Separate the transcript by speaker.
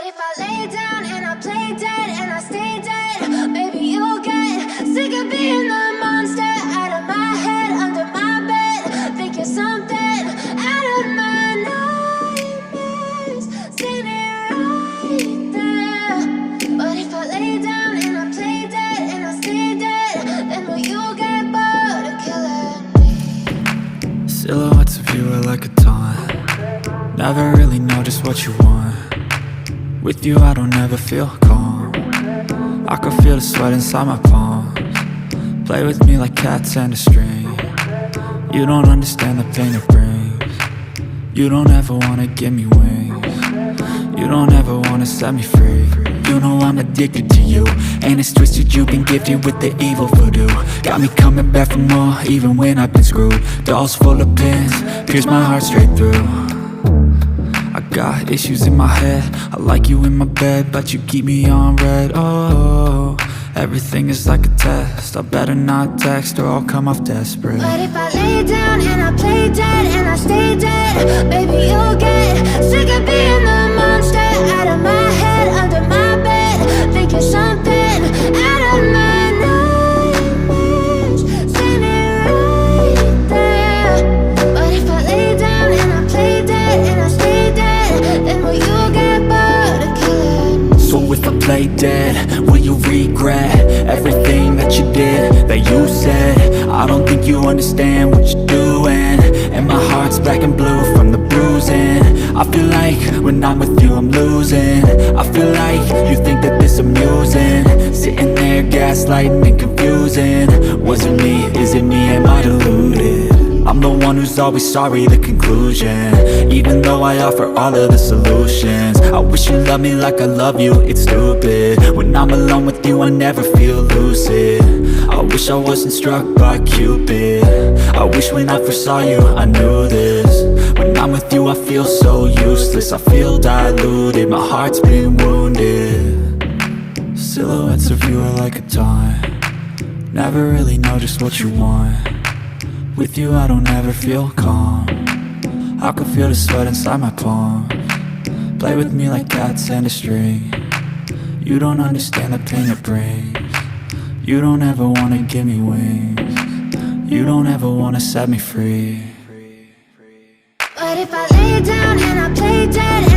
Speaker 1: if I lay down and I play dead and I stay dead, maybe you'll get sick of being the monster out of my head, under my bed. Think you're something out of my nightmares, standing right there. But if I lay down and I play dead and I stay dead, then will you get bored of killing me?
Speaker 2: Silhouettes of you are like a taunt. Never really know just what you want. With you I don't ever feel calm. I can feel the sweat inside my palms. Play with me like cats and a string. You don't understand the pain it brings. You don't ever wanna give me wings. You don't ever wanna set me free. You know I'm addicted to you, and it's twisted, you've been gifted with the evil voodoo. Got me coming back for more, even when I've been screwed. Dolls full of pins, pierce my heart straight through. I got issues in my head, I like you in my bed, but you keep me on red. Oh, everything is like a test, I better not text or I'll come off desperate.
Speaker 1: But if I lay down and I play dead and I stay dead, baby you'll get sick of being the monster out of my head, under my bed. Think you're something out of my nightmares, standing right there. But if I lay down and I play dead and I stay dead, then will you get bored of killing me?
Speaker 2: So if I play dead, will you regret everything that you did, that you said? I don't think you understand what you're doing, and my heart's black and blue from the bruising. I feel like when I'm with you I'm losing. I feel like you think that this amusing, sitting there gaslighting and confusing. Was it me? Is it me? Am I deluded? I'm the one who's always sorry, the conclusion, even though I offer all of the solutions. I wish you loved me like I love you, it's stupid. When I'm alone with you I never feel lucid. I wish I wasn't struck by Cupid. I wish when I first saw you I knew this. When I'm with you I feel so useless, I feel diluted, my heart's been wounded. Silhouettes of you are like a taunt. Never really know just what you want. With you I don't ever feel calm. I can feel the sweat inside my palms. Play with me like cats and a string. You don't understand the pain it brings. You don't ever wanna give me wings. You don't ever wanna set me free.
Speaker 1: But if I lay down and I play dead